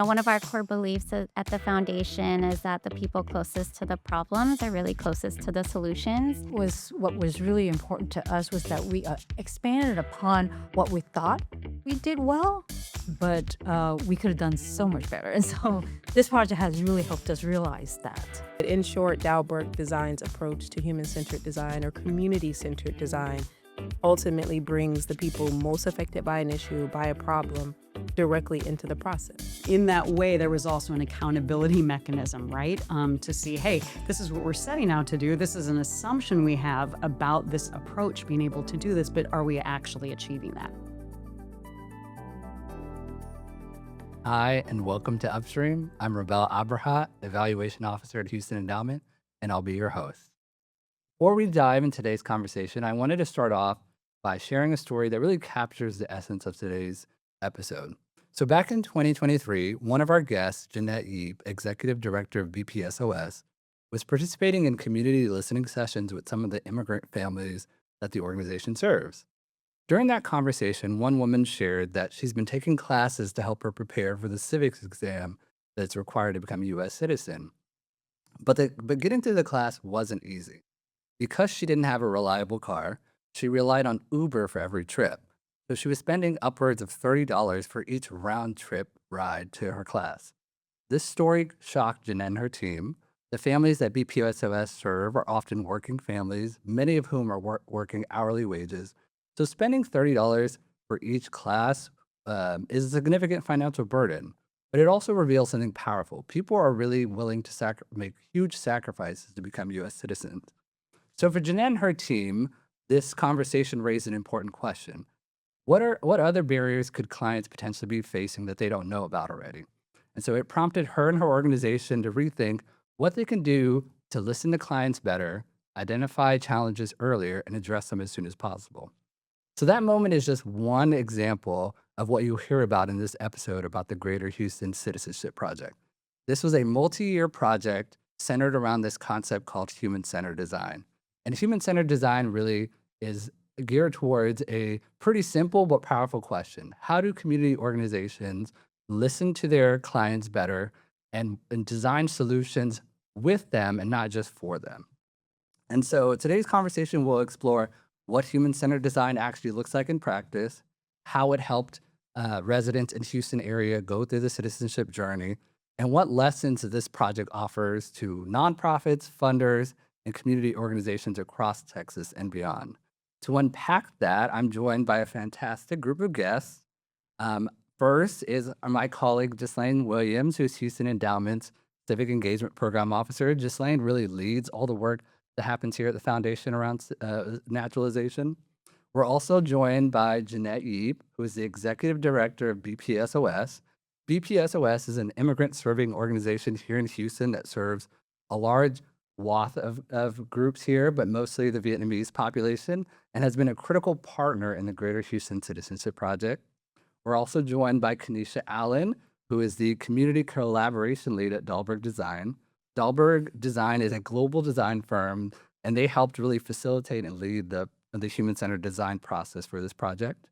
One of our core beliefs at the foundation is that the people closest to the problems are really closest to the solutions. Was what was really important to us was that we expanded upon what we thought we did well, but we could have done so much better. And so this project has really helped us realize that. In short, Dalberg Design's approach to human-centered design or community-centered design ultimately brings the people most affected by an issue, by a problem, directly into the process. In that way, there was also an accountability mechanism, right? To see, hey, this is what we're setting out to do. This is an assumption we have about this approach being able to do this, but are we actually achieving that? Hi, and welcome to Upstream. I'm Rebel Abrahat, Evaluation Officer at Houston Endowment, and I'll be your host. Before we dive into today's conversation, I wanted to start off by sharing a story that really captures the essence of today's episode. So back in 2023, one of our guests, Jeanette Yeep, Executive Director of BPSOS, was participating in community listening sessions with some of the immigrant families that the organization serves. During that conversation, one woman shared that she's been taking classes to help her prepare for the civics exam that's required to become a U.S. citizen. But getting through the class wasn't easy. Because she didn't have a reliable car, she relied on Uber for every trip. So she was spending upwards of $30 for each round trip ride to her class. This story shocked Jeanette and her team. The families that BPSOS serve are often working families, many of whom are working hourly wages. So spending $30 for each class is a significant financial burden, but it also reveals something powerful. People are really willing to make huge sacrifices to become U.S. citizens. So for Jeanette and her team, this conversation raised an important question. What other barriers could clients potentially be facing that they don't know about already? And so it prompted her and her organization to rethink what they can do to listen to clients better, identify challenges earlier, and address them as soon as possible. So that moment is just one example of what you'll hear about in this episode about the Greater Houston Citizenship Project. This was a multi-year project centered around this concept called human-centered design. And human-centered design really is geared towards a pretty simple but powerful question. How do community organizations listen to their clients better and design solutions with them and not just for them? And so today's conversation will explore what human-centered design actually looks like in practice, how it helped residents in Houston area go through the citizenship journey, and what lessons this project offers to nonprofits, funders, and community organizations across Texas and beyond. To unpack that, I'm joined by a fantastic group of guests. First is my colleague, Ghislaine Williams, who's Houston Endowment's Civic Engagement Program Officer. Ghislaine really leads all the work that happens here at the foundation around naturalization. We're also joined by Jeanette Yeep, who is the Executive Director of BPSOS. BPSOS is an immigrant serving organization here in Houston that serves a large swath of groups here, but mostly the Vietnamese population, and has been a critical partner in the Greater Houston Citizenship Project. We're also joined by Kanisha Allen, who is the Community Collaboration Lead at Dalberg Design. Dalberg Design is a global design firm, and they helped really facilitate and lead the human-centered design process for this project.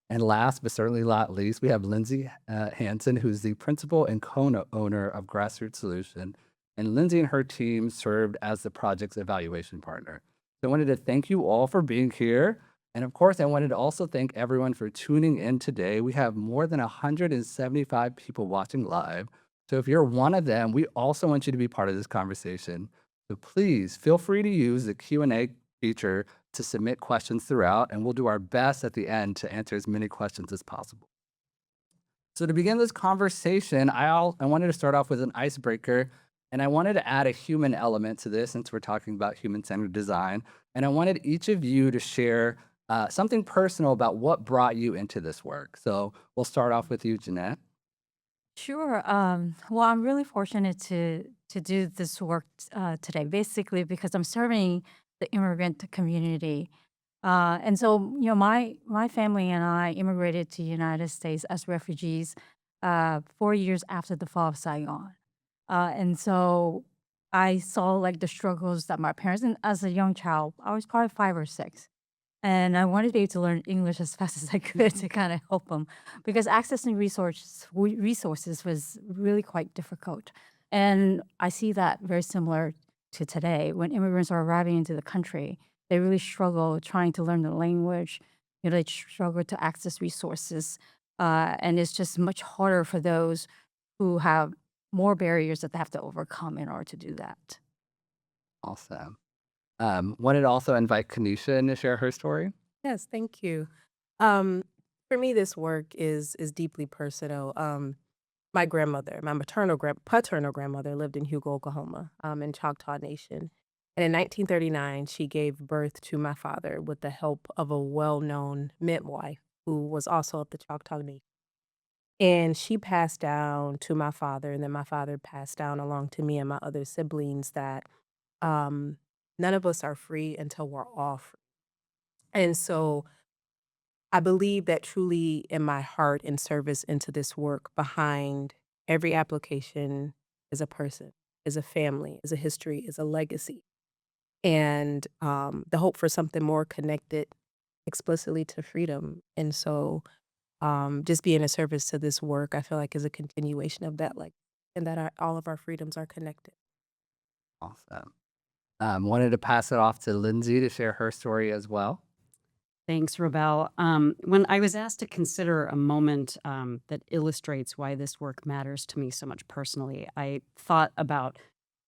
And last, but certainly not least, we have Lindsay Hansen, who's the principal and co-owner of Grassroots Solution. And Lindsay and her team served as the project's evaluation partner. So I wanted to thank you all for being here. And of course, I wanted to also thank everyone for tuning in today. We have more than 175 people watching live. So if you're one of them, we also want you to be part of this conversation. So please feel free to use the Q&A feature to submit questions throughout, and we'll do our best at the end to answer as many questions as possible. So to begin this conversation, I wanted to start off with an icebreaker. And I wanted to add a human element to this since we're talking about human-centered design. And I wanted each of you to share something personal about what brought you into this work. So we'll start off with you, Jeanette. Sure. Well, I'm really fortunate to do this work today, basically because I'm serving the immigrant community. And so, my family and I immigrated to the United States as refugees 4 years after the fall of Saigon. And so I saw like the struggles that my parents, and as a young child, I was probably 5 or 6. And I wanted to be able to learn English as fast as I could to kind of help them because accessing resources was really quite difficult. And I see that very similar to today. When immigrants are arriving into the country, they really struggle trying to learn the language. They struggle to access resources. And it's just much harder for those who have more barriers that they have to overcome in order to do that. Awesome. Wanted to also invite Kanisha in to share her story. Yes, thank you. Um, for me, this work is deeply personal. My grandmother, my paternal grandmother, lived in Hugo, Oklahoma, in Choctaw Nation. And in 1939, she gave birth to my father with the help of a well-known midwife who was also of the Choctaw Nation. And she passed down to my father, and then my father passed down along to me and my other siblings that um, none of us are free until we're all free. And so I believe that truly in my heart and service into this work behind every application is a person, is a family, is a history, is a legacy, and the hope for something more connected explicitly to freedom. And so just being a service to this work, I feel like is a continuation of that, like, and that all of our freedoms are connected. Awesome. Wanted to pass it off to Lindsay to share her story as well. Thanks, Rebel. When I was asked to consider a moment that illustrates why this work matters to me so much personally, I thought about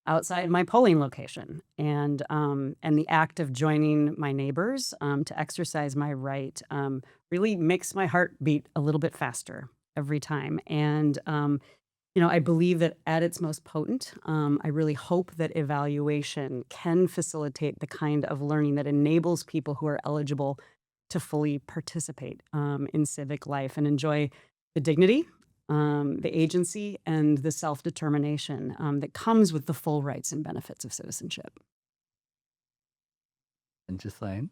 outside my polling location and the act of joining my neighbors to exercise my right really makes my heart beat a little bit faster every time. And I believe that at its most potent, I really hope that evaluation can facilitate the kind of learning that enables people who are eligible to fully participate in civic life and enjoy the dignity, the agency, and the self determination that comes with the full rights and benefits of citizenship. And Ghislaine.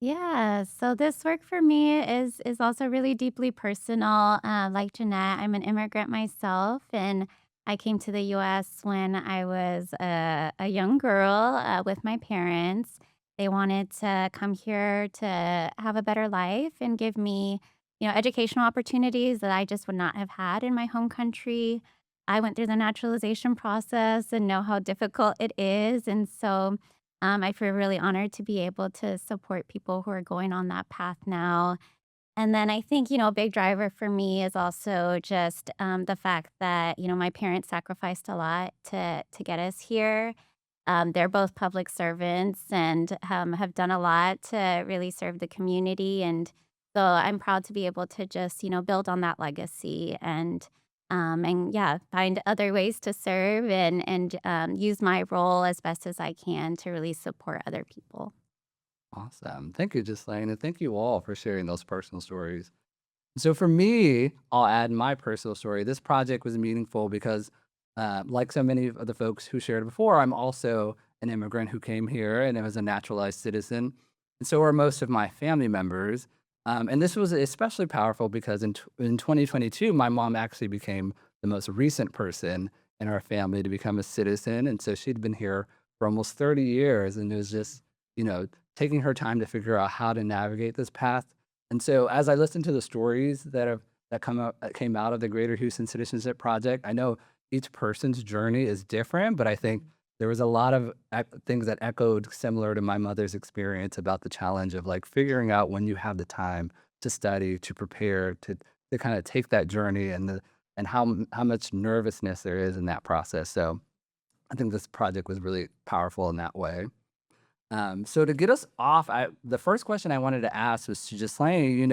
Yeah, so this work for me is also really deeply personal. Like Jeanette, I'm an immigrant myself, and I came to the U.S. when I was a young girl with my parents. They wanted to come here to have a better life and give me, educational opportunities that I just would not have had in my home country. I went through the naturalization process and know how difficult it is, and so I feel really honored to be able to support people who are going on that path now. And then I think, a big driver for me is also just the fact that, my parents sacrificed a lot to get us here. They're both public servants and have done a lot to really serve the community. And so I'm proud to be able to just, build on that legacy and yeah, find other ways to serve and use my role as best as I can to really support other people. Awesome. Thank you, Ghislaine. And thank you all for sharing those personal stories. So for me, I'll add my personal story. This project was meaningful because, like so many of the folks who shared before, I'm also an immigrant who came here and I was a naturalized citizen. And so are most of my family members. And this was especially powerful because in 2022, my mom actually became the most recent person in our family to become a citizen. And so she'd been here for almost 30 years. And it was just, you know, taking her time to figure out how to navigate this path. And so as I listened to the stories that came out of the Greater Houston Citizenship Project, I know each person's journey is different, but I think there was a lot of things that echoed similar to my mother's experience about the challenge of like figuring out when you have the time to study, to prepare, to kind of take that journey and how much nervousness there is in that process. So I think this project was really powerful in that way. So to get us off, the first question I wanted to ask was to just saying,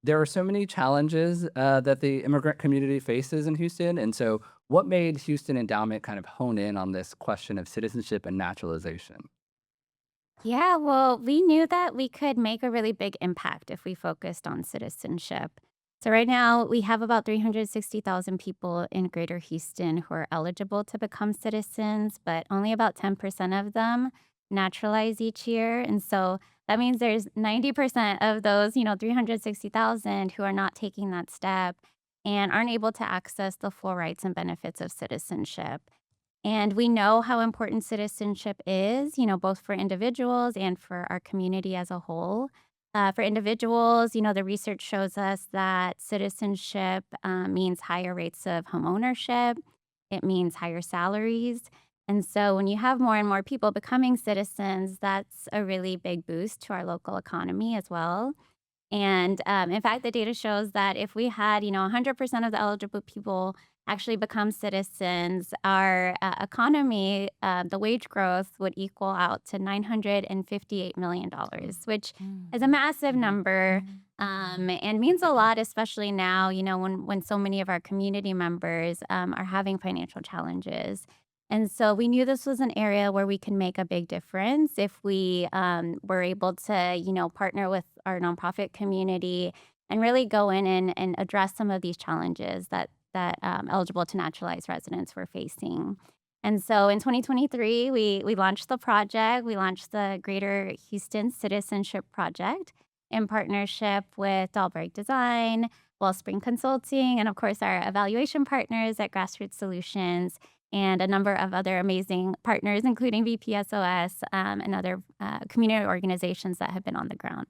there are so many challenges that the immigrant community faces in Houston. And so what made Houston Endowment kind of hone in on this question of citizenship and naturalization? Yeah, well, we knew that we could make a really big impact if we focused on citizenship. So, right now, we have about 360,000 people in Greater Houston who are eligible to become citizens, but only about 10% of them naturalize each year. And so that means there's 90% of those, 360,000 who are not taking that step and aren't able to access the full rights and benefits of citizenship. And we know how important citizenship is, both for individuals and for our community as a whole. For individuals, the research shows us that citizenship means higher rates of home ownership. It means higher salaries. And so when you have more and more people becoming citizens, that's a really big boost to our local economy as well. And, in fact, the data shows that if we had, 100% of the eligible people actually become citizens, our economy, the wage growth would equal out to $958 million, which is a massive number, and means a lot, especially now, when so many of our community members are having financial challenges. And so we knew this was an area where we can make a big difference if we were able to, partner with our nonprofit community and really go in and address some of these challenges that eligible to naturalized residents were facing. And so in 2023, we launched the project. We launched the Greater Houston Citizenship Project in partnership with Dahlberg Design, Wellspring Consulting, and of course our evaluation partners at Grassroots Solutions and a number of other amazing partners, including BPSOS and other community organizations that have been on the ground.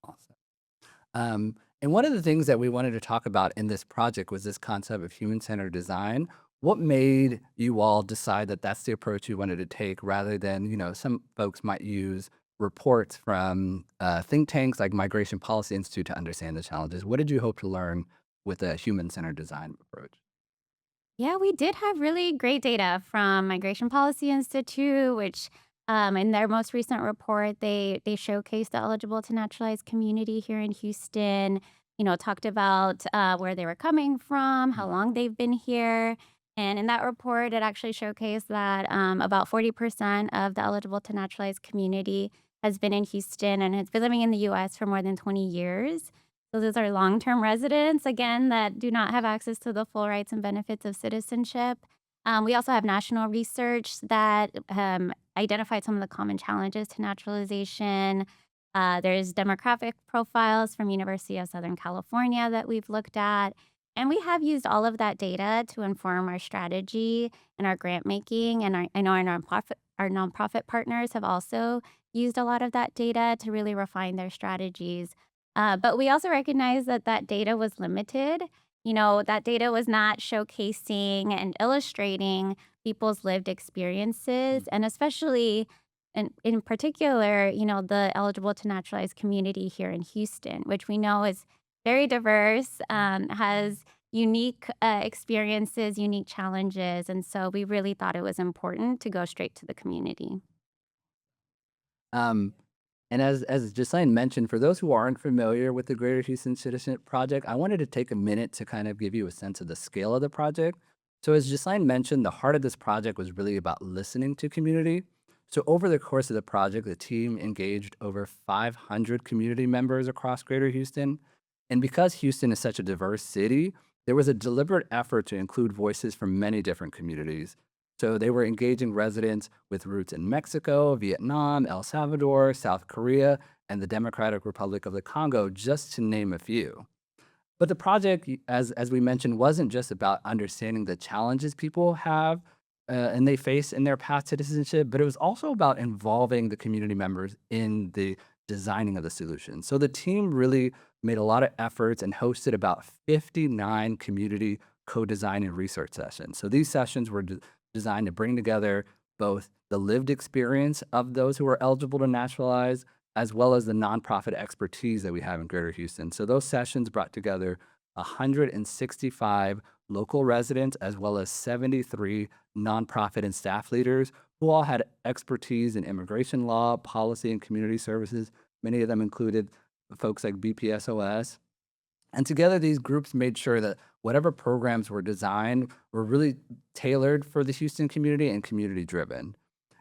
Awesome. And one of the things that we wanted to talk about in this project was this concept of human-centered design. What made you all decide that that's the approach you wanted to take rather than, some folks might use reports from think tanks like Migration Policy Institute to understand the challenges? What did you hope to learn with a human-centered design approach? Yeah, we did have really great data from Migration Policy Institute, which in their most recent report, they showcased the eligible to naturalized community here in Houston. Talked about where they were coming from, how long they've been here, and in that report, it actually showcased that about 40% of the eligible to naturalized community has been in Houston and has been living in the U.S. for more than 20 years. So those are long-term residents, again, that do not have access to the full rights and benefits of citizenship. We also have national research that identified some of the common challenges to naturalization. There's demographic profiles from University of Southern California that we've looked at. And we have used all of that data to inform our strategy and our grant making. And I know our nonprofit partners have also used a lot of that data to really refine their strategies. But we also recognize that that data was limited. That data was not showcasing and illustrating people's lived experiences, and especially in particular, the eligible to naturalize community here in Houston, which we know is very diverse, has unique experiences, unique challenges. And so we really thought it was important to go straight to the community. Um, and as Ghislaine mentioned, for those who aren't familiar with the Greater Houston Citizenship Project, I wanted to take a minute to kind of give you a sense of the scale of the project. So as Ghislaine mentioned, the heart of this project was really about listening to community. So over the course of the project, the team engaged over 500 community members across Greater Houston. And because Houston is such a diverse city, there was a deliberate effort to include voices from many different communities. So they were engaging residents with roots in Mexico, Vietnam, El Salvador, South Korea, and the Democratic Republic of the Congo, just to name a few. But the project, as we mentioned, wasn't just about understanding the challenges people have and they face in their path to citizenship, but it was also about involving the community members in the designing of the solution. So the team really made a lot of efforts and hosted about 59 community co-design and research sessions. So these sessions were designed to bring together both the lived experience of those who are eligible to naturalize, as well as the nonprofit expertise that we have in Greater Houston. So those sessions brought together 165 local residents, as well as 73 nonprofit and staff leaders who all had expertise in immigration law, policy, and community services. Many of them included folks like BPSOS. And together, these groups made sure that whatever programs were designed were really tailored for the Houston community and community driven.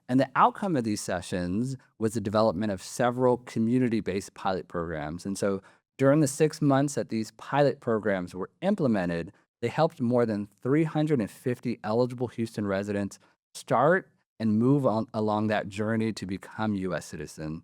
And the outcome of these sessions was the development of several community-based pilot programs. And so during the 6 months that these pilot programs were implemented, they helped more than 350 eligible Houston residents start and move on along that journey to become U.S. citizens.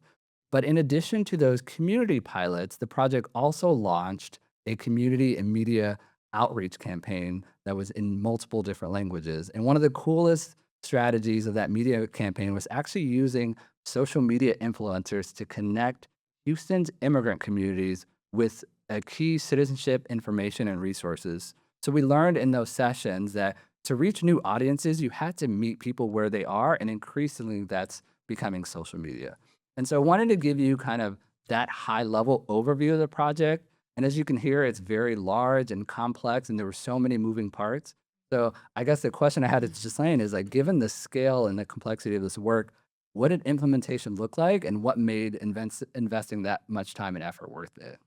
But in addition to those community pilots, the project also launched a community and media outreach campaign that was in multiple different languages. And one of the coolest strategies of that media campaign was actually using social media influencers to connect Houston's immigrant communities with key citizenship information and resources. So we learned in those sessions that to reach new audiences, you had to meet people where they are, and increasingly that's becoming social media. And so I wanted to give you kind of that high level overview of the project. And as you can hear, it's very large and complex, and there were so many moving parts. So I guess the question I had to Ghislaine is like, given the scale and the complexity of this work, what did implementation look like, and what made investing that much time and effort worth it?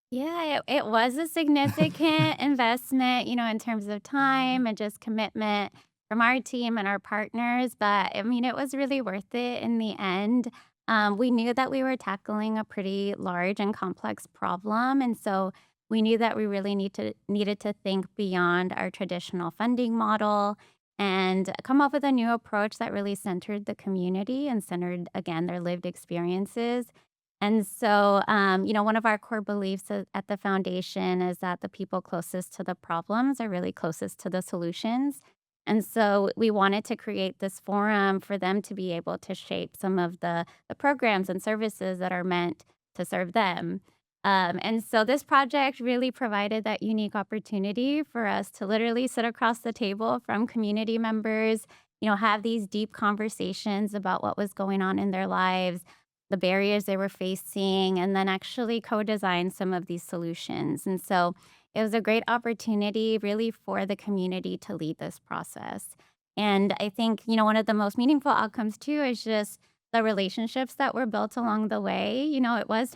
Yeah, it was a significant investment, in terms of time and just commitment from our team and our partners. But I mean, it was really worth it in the end. We knew that we were tackling a pretty large and complex problem. And so we knew that we really needed to think beyond our traditional funding model and come up with a new approach that really centered the community and centered, again, their lived experiences. And so, one of our core beliefs at the foundation is that the people closest to the problems are really closest to the solutions. And so we wanted to create this forum for them to be able to shape some of the programs and services that are meant to serve them. And so this project really provided that unique opportunity for us to literally sit across the table from community members, have these deep conversations about what was going on in their lives, the barriers they were facing, and then actually co-design some of these solutions. And so it was a great opportunity really for the community to lead this process. And I think, one of the most meaningful outcomes too is just the relationships that were built along the way. It was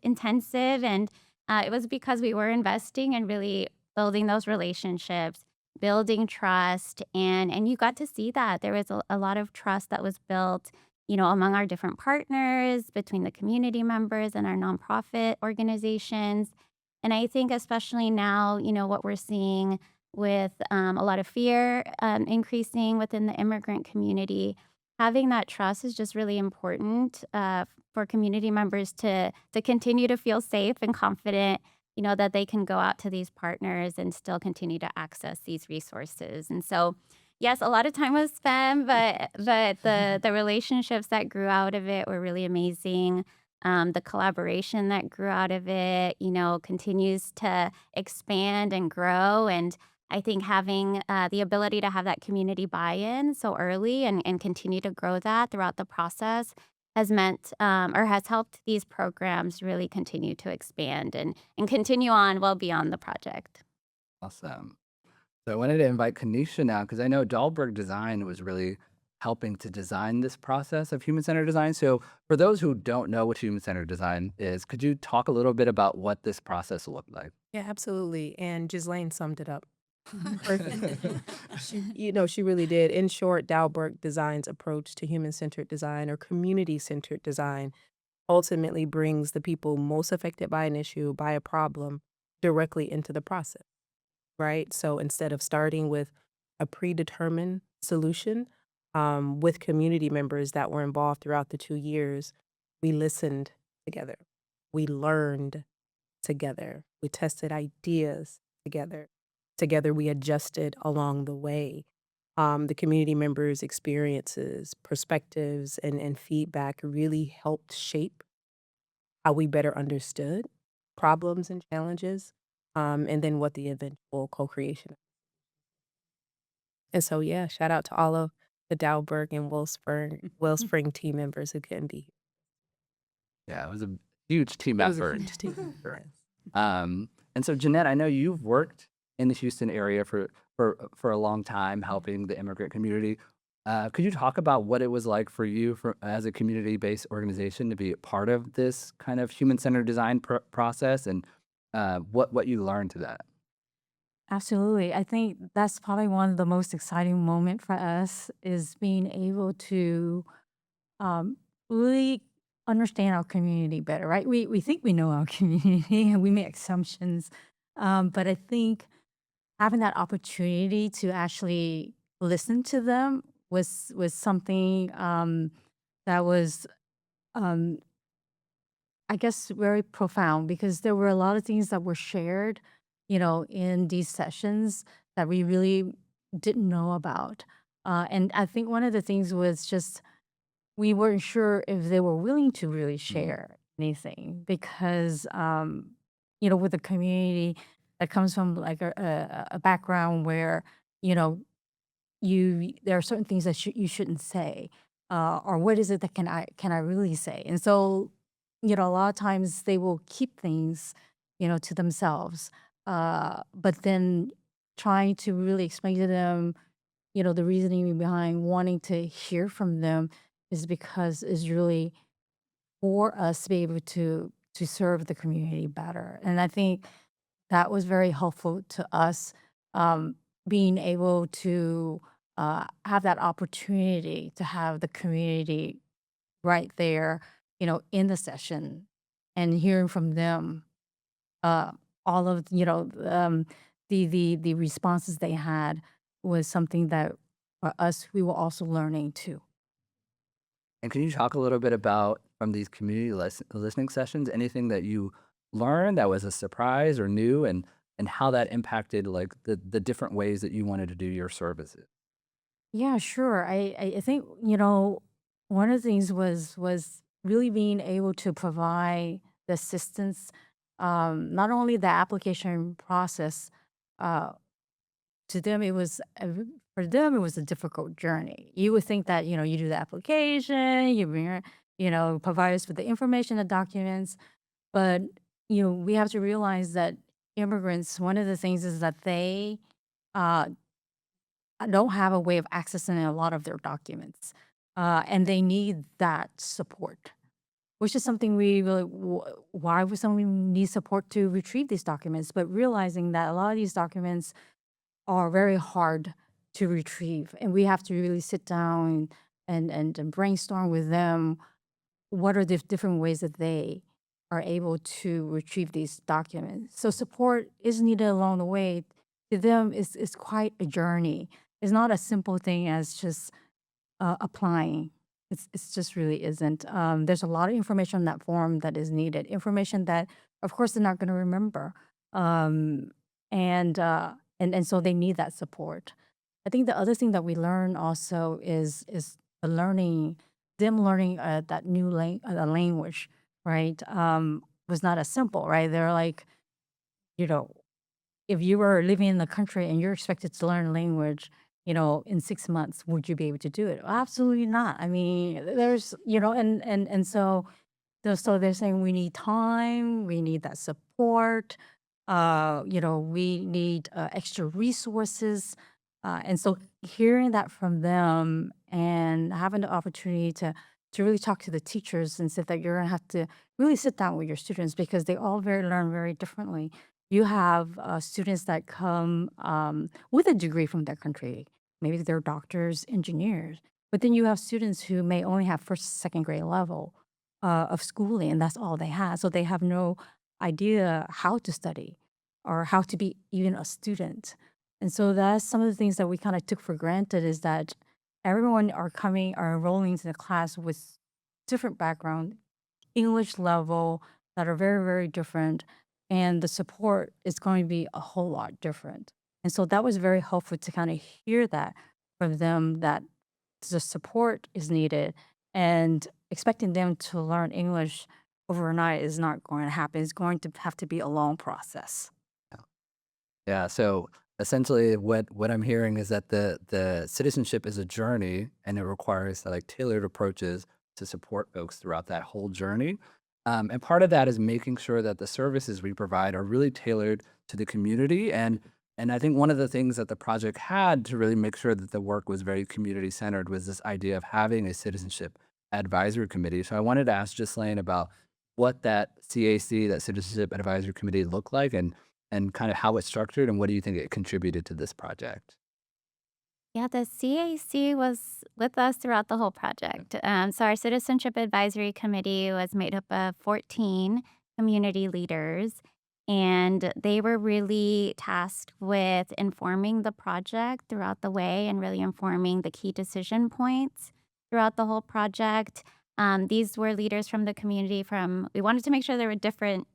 intensive, and it was because we were investing and really building those relationships, building trust, and you got to see that there was a lot of trust that was built, among our different partners, between the community members and our nonprofit organizations. And I think, especially now, what we're seeing with a lot of fear increasing within the immigrant community, having that trust is just really important for community members to continue to feel safe and confident, that they can go out to these partners and still continue to access these resources. And so, yes, a lot of time was spent, but the relationships that grew out of it were really amazing. The collaboration that grew out of it, continues to expand and grow. And I think having the ability to have that community buy-in so early and continue to grow that throughout the process has meant or has helped these programs really continue to expand and continue on well beyond the project. Awesome. So I wanted to invite Kanisha now because I know Dahlberg Design was really helping to design this process of human-centered design. So for those who don't know what human-centered design is, could you talk a little bit about what this process looked like? Yeah, absolutely. And Ghislaine summed it up perfectly. She really did. In short, Dalberg Design's approach to human-centered design or community-centered design ultimately brings the people most affected by an issue, by a problem, directly into the process, right? So instead of starting with a predetermined solution, with community members that were involved throughout the 2 years, we listened together. We learned together. We tested ideas together. Together, we adjusted along the way. The community members' experiences, perspectives, and feedback really helped shape how we better understood problems and challenges, and then what the eventual co-creation. And so, yeah, shout out to all of the Dalberg and Wellspring team members who couldn't be here. Yeah, it was a huge team It was a effort. huge team. Sure. Yes. And so, Jeanette, I know you've worked in the Houston area for a long time, helping the immigrant community. Could you talk about what it was like for you, as a community-based organization, to be a part of this kind of human-centered design process, and what you learned to that? Absolutely. I think that's probably one of the most exciting moment for us is being able to really understand our community better, right? We think we know our community and we make assumptions, but I think having that opportunity to actually listen to them was something that was um, I guess very profound because there were a lot of things that were shared, in these sessions that we really didn't know about. And I think one of the things was just we weren't sure if they were willing to really Mm. share. anything because, with the community that comes from like a background where, you know, there are certain things that you shouldn't say, or what is it that can I really say? And so, a lot of times they will keep things, to themselves. But then trying to really explain to them, the reasoning behind wanting to hear from them is because is really for us to be able to serve the community better. And I think that was very helpful to us, um, being able to have that opportunity to have the community right there, in the session and hearing from them, uh, all of, the responses they had was something that for us, we were also learning too. And can you talk a little bit about from these community listening sessions, anything that you learned that was a surprise or new, and how that impacted like the different ways that you wanted to do your services? Yeah, sure. I think, one of the things was really being able to provide the assistance, not only the application process, uh, to them it was for them it was a difficult journey. You would think that, you do the application, you bring, provide us with the information, the documents, but we have to realize that immigrants, one of the things is that they uh, don't have a way of accessing a lot of their documents, and they need that support, which is something we really, why would someone need support to retrieve these documents? But realizing that a lot of these documents are very hard to retrieve, and we have to really sit down and brainstorm with them what are the different ways that they are able to retrieve these documents. So support is needed along the way. To them, is quite a journey. It's not a simple thing as just applying. It's just really isn't. There's a lot of information on that form that is needed. Information that, of course, they're not going to remember, um, and so they need that support. I think the other thing that we learn also is the learning, them learning that new language, right? Was not as simple, right? They're like, you know, if you were living in the country and you're expected to learn a language, in 6 months, would you be able to do it? Absolutely not. I mean, there's, and so they're saying we need time, we need that support, we need extra resources. And so hearing that from them and having the opportunity to really talk to the teachers and say that you're gonna have to really sit down with your students because they all learn very differently. You have students that come with a degree from their country. Maybe they're doctors, engineers, but then you have students who may only have first, second grade level of schooling, and that's all they have. So they have no idea how to study or how to be even a student. And so that's some of the things that we kind of took for granted is that everyone are enrolling into the class with different background, English level that are very, very different. And the support is going to be a whole lot different. And so that was very helpful to kind of hear that from them that the support is needed and expecting them to learn English overnight is not going to happen. It's going to have to be a long process. Yeah. So essentially, what I'm hearing is that the citizenship is a journey, and it requires like tailored approaches to support folks throughout that whole journey. And part of that is making sure that the services we provide are really tailored to the community. And I think one of the things that the project had to really make sure that the work was very community centered was this idea of having a citizenship advisory committee. So I wanted to ask Ghislaine about what that CAC, that Citizenship Advisory Committee, looked like, and kind of how it's structured, and what do you think it contributed to this project? Yeah, the CAC was with us throughout the whole project. So our Citizenship Advisory Committee was made up of 14 community leaders, and they were really tasked with informing the project throughout the way and really informing the key decision points throughout the whole project. These were leaders from the community we wanted to make sure there were different,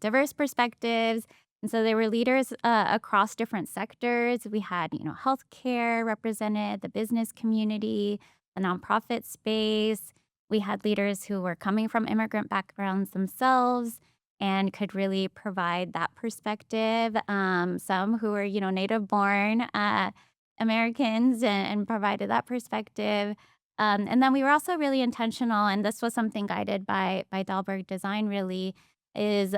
diverse perspectives, and so there were leaders across different sectors. We had, healthcare represented, the business community, the nonprofit space. We had leaders who were coming from immigrant backgrounds themselves and could really provide that perspective. Some who were, native born Americans and provided that perspective. And then we were also really intentional, and this was something guided by Dahlberg Design. Really, is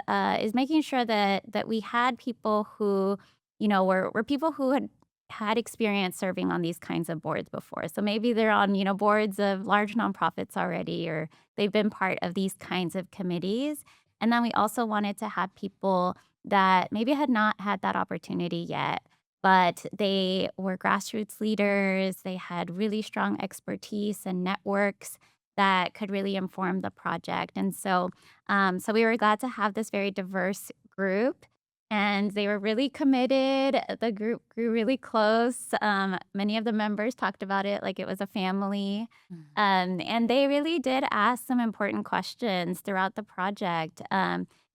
making sure that we had people who, were people who had experience serving on these kinds of boards before. So maybe they're on, boards of large nonprofits already, or they've been part of these kinds of committees. And then we also wanted to have people that maybe had not had that opportunity yet, but they were grassroots leaders. They had really strong expertise and networks that could really inform the project. And so we were glad to have this very diverse group, and they were really committed. The group grew really close. Many of the members talked about it like it was a family. Mhm. And they really did ask some important questions throughout the project.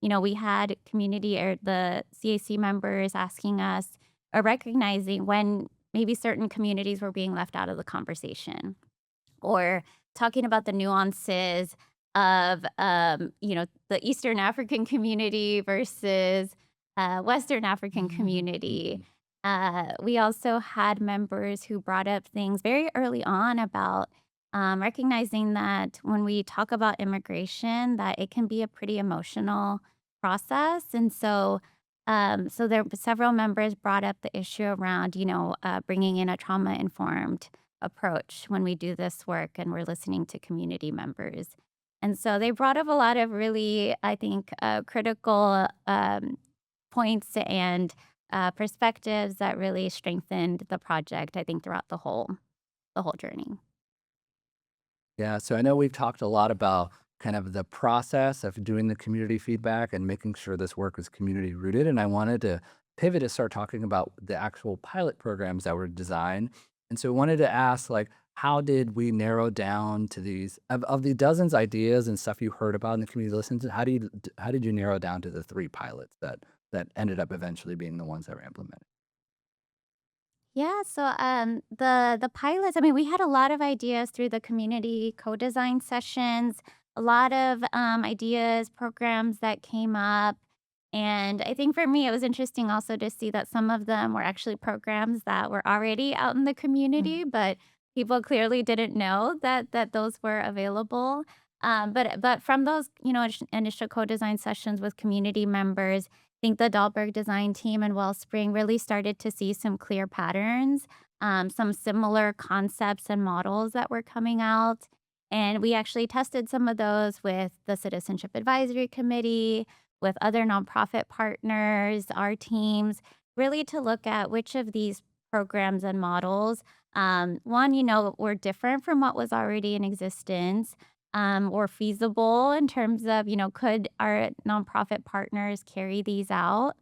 We had community or the CAC members asking us or recognizing when maybe certain communities were being left out of the conversation, or talking about the nuances of, the Eastern African community versus Western African community. We also had members who brought up things very early on about recognizing that when we talk about immigration, that it can be a pretty emotional process, and so there several members brought up the issue around, bringing in a trauma informed approach when we do this work and we're listening to community members. And so they brought up a lot of really, I think, critical points and perspectives that really strengthened the project, I think, throughout the whole journey. Yeah, so I know we've talked a lot about kind of the process of doing the community feedback and making sure this work is community rooted. And I wanted to pivot to start talking about the actual pilot programs that were designed. And so I wanted to ask, like, how did we narrow down to these of the dozens ideas and stuff you heard about in the community listens? How did you narrow down to the three pilots that ended up eventually being the ones that were implemented? Yeah, so the pilots, I mean, we had a lot of ideas through the community co-design sessions, a lot of ideas, programs that came up. And I think for me, it was interesting also to see that some of them were actually programs that were already out in the community, but people clearly didn't know that those were available. But from those, initial co-design sessions with community members, think the Dahlberg design team and Wellspring really started to see some clear patterns, some similar concepts and models that were coming out. And we actually tested some of those with the Citizenship Advisory Committee, with other nonprofit partners, our teams, really to look at which of these programs and models, one, were different from what was already in existence, or feasible in terms of, could our nonprofit partners carry these out?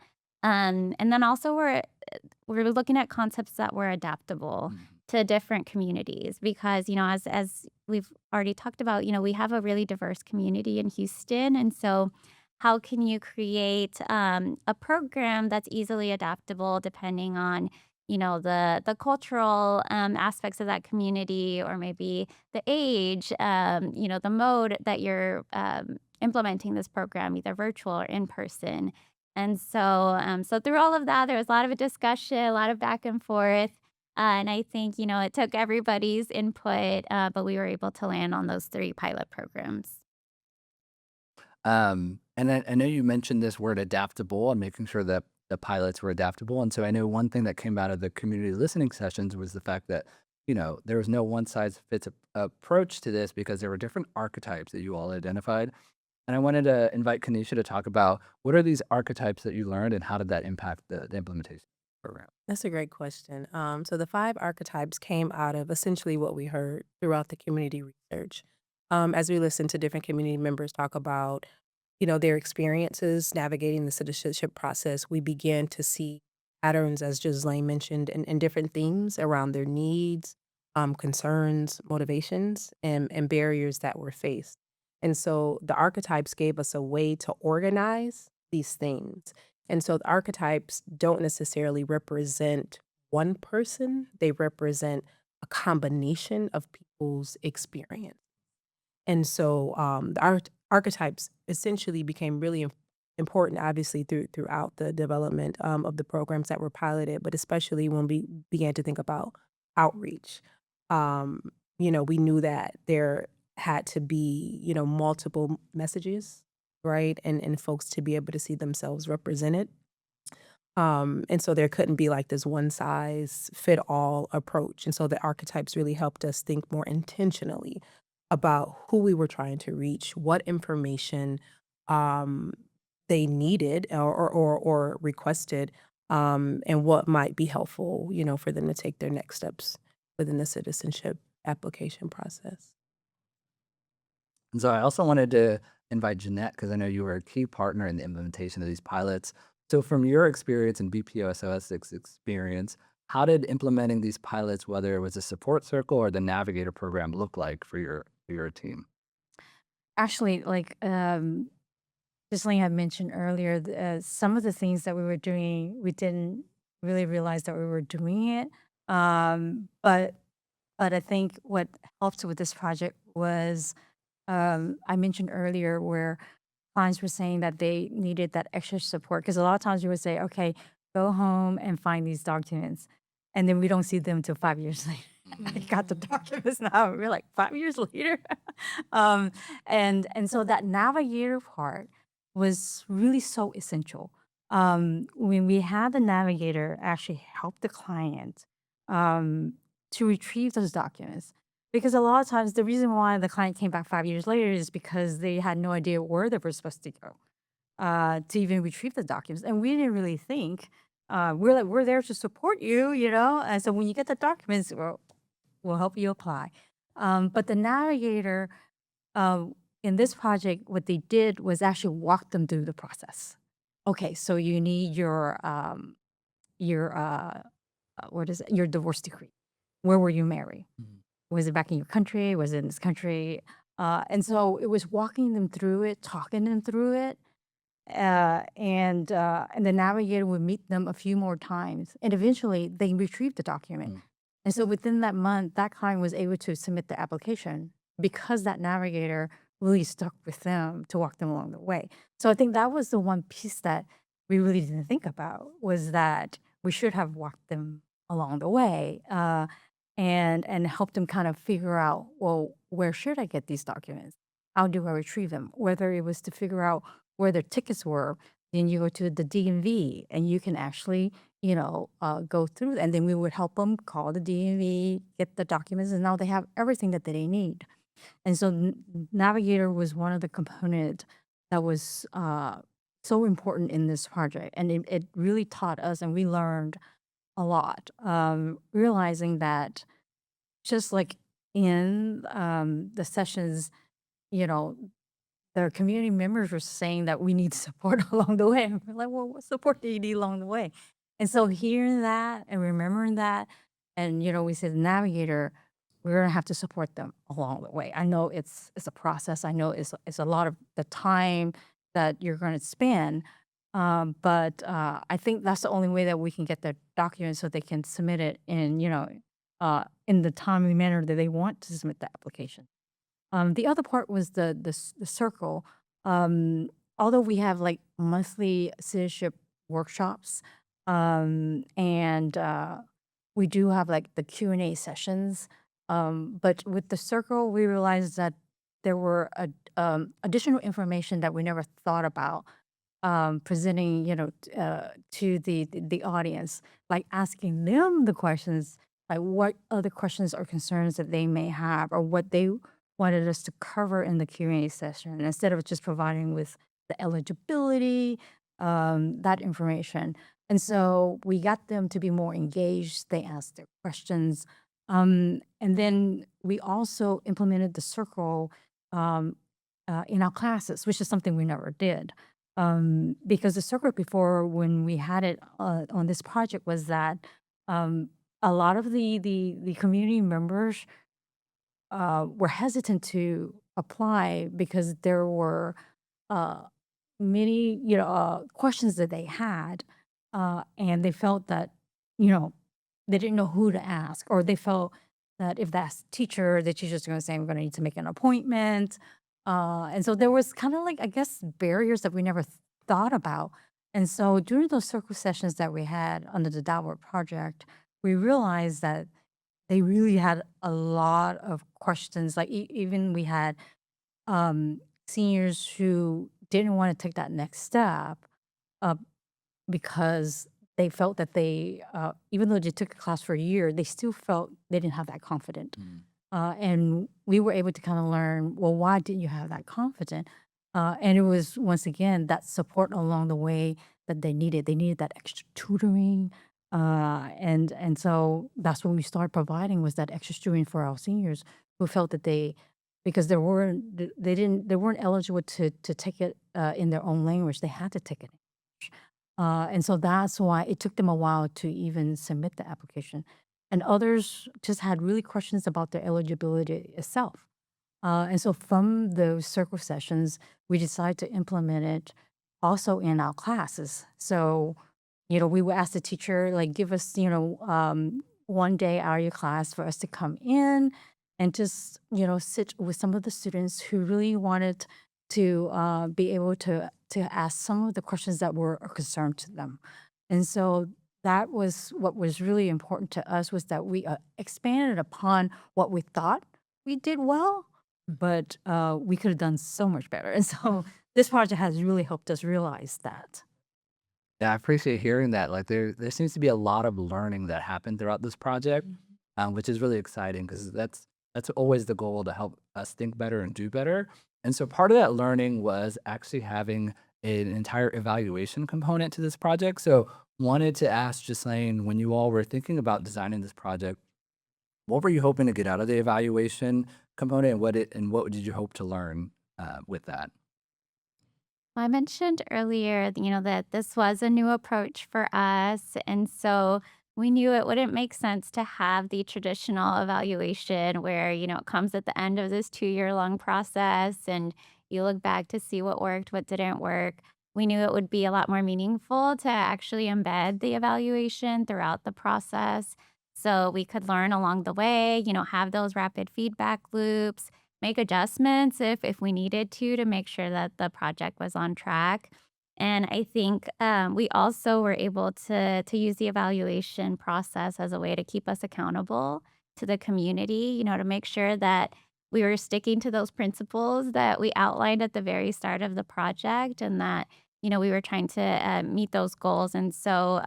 And then also we're looking at concepts that were adaptable Mhm. to different communities because, as we've already talked about, we have a really diverse community in Houston. And so how can you create a program that's easily adaptable depending on, the cultural aspects of that community, or maybe the age, the mode that you're implementing this program, either virtual or in person. And so through all of that, there was a lot of a discussion, a lot of back and forth. And I think, it took everybody's input, but we were able to land on those three pilot programs. And I know you mentioned this word adaptable and making sure that the pilots were adaptable. And so I know one thing that came out of the community listening sessions was the fact that, there was no one size fits approach to this because there were different archetypes that you all identified. And I wanted to invite Kanisha to talk about what are these archetypes that you learned and how did that impact the implementation program? That's a great question. So the five archetypes came out of essentially what we heard throughout the community research. As we listened to different community members talk about, their experiences navigating the citizenship process, we began to see patterns, as Ghislaine mentioned, and different themes around their needs, concerns, motivations, and barriers that were faced. And so the archetypes gave us a way to organize these themes. And so the archetypes don't necessarily represent one person, they represent a combination of people's experience. And so the archetypes essentially became really important, obviously, throughout the development of the programs that were piloted, but especially when we began to think about outreach. Um, we knew that there had to be, multiple messages, right? And folks to be able to see themselves represented. And so there couldn't be like this one size fit all approach. And so the archetypes really helped us think more intentionally about who we were trying to reach, what information um, they needed or requested, and what might be helpful, for them to take their next steps within the citizenship application process. And so I also wanted to invite Jeanette because I know you were a key partner in the implementation of these pilots. So from your experience and BPSOS experience, how did implementing these pilots, whether it was a support circle or the Navigator program, look like for your team? Actually, like just like I mentioned earlier, some of the things that we were doing, we didn't really realize that we were doing it. But I think what helped with this project was I mentioned earlier where clients were saying that they needed that extra support because a lot of times you would say, okay, go home and find these documents. And then we don't see them until 5 years later. I got the documents now. We're like 5 years later. um, and so that navigator part was really so essential. When we had the navigator actually help the client um, to retrieve those documents, because a lot of times the reason why the client came back 5 years later is because they had no idea where they were supposed to go to even retrieve the documents. And we didn't really think, we're like, we're there to support you, you know? And so when you get the documents, we'll help you apply. But the navigator uh, in this project, what they did was actually walk them through the process. Okay, so you need your what is it? Your divorce decree. Where were you married? Mhm. Was it back in your country? Was it in this country? And so it was walking them through it, talking them through it, and the navigator would meet them a few more times, and eventually they retrieved the document. Mm. And so within that month, that client was able to submit the application because that navigator really stuck with them to walk them along the way. So I think that was the one piece that we really didn't think about was that we should have walked them along the way. And help them kind of figure out, well, where should I get these documents? How do I retrieve them? Whether it was to figure out where their tickets were, then you go to the DMV and you can actually, go through. And then we would help them call the DMV, get the documents, and now they have everything that they need. And so Navigator was one of the components that was so important in this project. And it really taught us, and we learned a lot, realizing that just like in the sessions, you know, the community members were saying that we need support along the way. And we're like, well, what support do you need along the way? And so hearing that and remembering that, and we said navigator, we're gonna have to support them along the way. I know it's a process. I know it's a lot of the time that you're gonna spend. But I think that's the only way that we can get the documents so they can submit it in the timely manner that they want to submit the application. The other part was the circle. Although we have like monthly citizenship workshops, and we do have like the Q&A sessions. But with the circle, we realized that there were additional information that we never thought about presenting, to the audience, like asking them the questions, like what other questions or concerns that they may have, or what they wanted us to cover in the Q&A session, instead of just providing with the eligibility, that information. And so we got them to be more engaged. They asked their questions. And then we also implemented the circle in our classes, which is something we never did. Because the circle before, when we had it on this project, was that a lot of the community members were hesitant to apply because there were uh, many, questions that they had, and they felt that, you know, they didn't know who to ask, or they felt that if that's teacher, the teacher's going to say, I'm going to need to make an appointment. And so there was kind of like, I guess, barriers that we never thought about. And so during those circle sessions that we had under the Endowment project, we realized that they really had a lot of questions. Like even we had seniors who didn't want to take that next step uh, because they felt that even though they took a class for a year, they still felt they didn't have that confidence. Mm. And we were able to kind of learn, well, why didn't you have that confidence? And it was, once again, that support along the way that they needed. They needed that extra tutoring. And so that's what we started providing, was that extra tutoring for our seniors who felt that because they weren't eligible to take it in their own language. They had to take it. And so that's why it took them a while to even submit the application. And others just had really questions about their eligibility itself. And so from those circle sessions, we decided to implement it also in our classes. So, we would ask the teacher, like, give us, one day out of your class for us to come in and just, sit with some of the students who really wanted to be able to ask some of the questions that were a concern to them. And so that was what was really important to us, was that we expanded upon what we thought we did well, but we could have done so much better. And so this project has really helped us realize that. Yeah, I appreciate hearing that. Like there seems to be a lot of learning that happened throughout this project, which is really exciting because that's always the goal, to help us think better and do better. And so part of that learning was actually having an entire evaluation component to this project. So wanted to ask Ghislaine, when you all were thinking about designing this project, what were you hoping to get out of the evaluation component, and what did you hope to learn with that? Well, I mentioned earlier, that this was a new approach for us. And so we knew it wouldn't make sense to have the traditional evaluation where, it comes at the end of this 2 year long process and you look back to see what worked, what didn't work. We knew it would be a lot more meaningful to actually embed the evaluation throughout the process so we could learn along the way, have those rapid feedback loops, make adjustments if we needed to make sure that the project was on track. And I think we also were able to use the evaluation process as a way to keep us accountable to the community, to make sure that we were sticking to those principles that we outlined at the very start of the project, and that we were trying to meet those goals. And so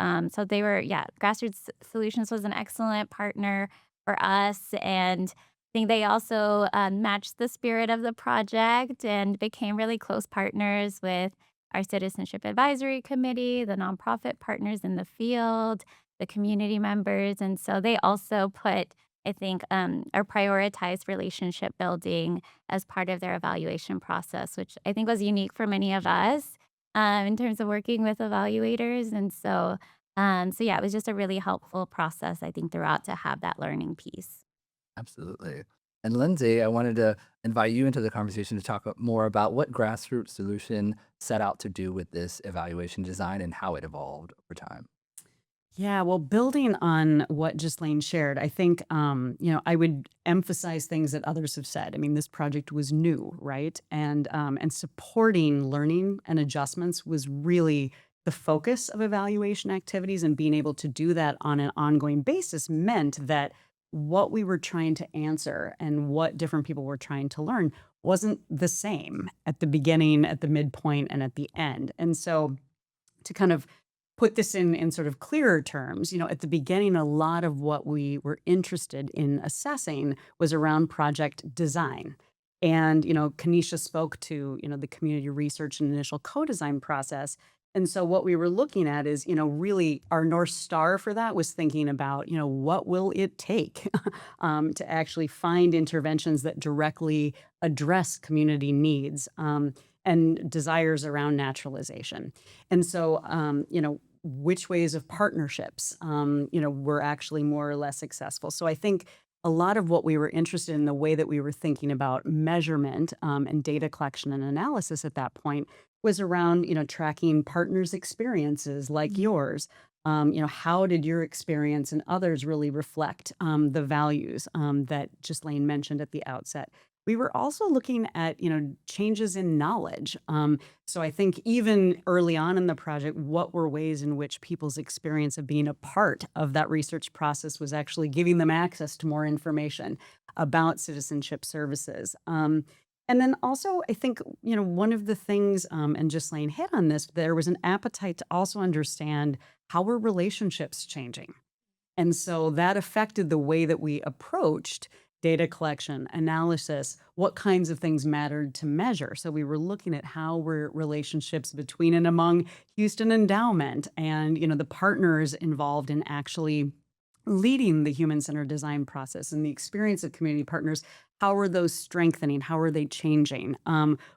they were, yeah, Grassroots Solutions was an excellent partner for us, and think they also matched the spirit of the project and became really close partners with our Citizenship Advisory Committee, the nonprofit partners in the field, the community members. And so they also put, I think, or prioritized relationship building as part of their evaluation process, which I think was unique for many of us in terms of working with evaluators. And so yeah, it was just a really helpful process, I think, throughout to have that learning piece. Absolutely. And Lindsay, I wanted to invite you into the conversation to talk more about what Grassroots Solution set out to do with this evaluation design and how it evolved over time. Yeah, well, building on what Ghislaine shared, I think, I would emphasize things that others have said. I mean, this project was new, right? And supporting learning and adjustments was really the focus of evaluation activities, and being able to do that on an ongoing basis meant that what we were trying to answer and what different people were trying to learn wasn't the same at the beginning, at the midpoint, and at the end. And so to kind of put this in sort of clearer terms, at the beginning, a lot of what we were interested in assessing was around project design. And, Kanisha spoke to, the community research and initial co-design process. And so what we were looking at is, really our North Star for that was thinking about, what will it take to actually find interventions that directly address community needs and desires around naturalization. And so, which ways of partnerships, were actually more or less successful. So I think a lot of what we were interested in, the way that we were thinking about measurement and data collection and analysis at that point, was around, tracking partners' experiences like yours, How did your experience and others really reflect the values that Ghislaine mentioned at the outset? We were also looking at, changes in knowledge. So I think even early on in the project, what were ways in which people's experience of being a part of that research process was actually giving them access to more information about citizenship services. And then also, I think, one of the things, and Ghislaine hit on this, there was an appetite to also understand how were relationships changing. And so that affected the way that we approached data collection, analysis, what kinds of things mattered to measure. So we were looking at how were relationships between and among Houston Endowment and, the partners involved in actually leading the human-centered design process and the experience of community partners. How are those strengthening? How are they changing?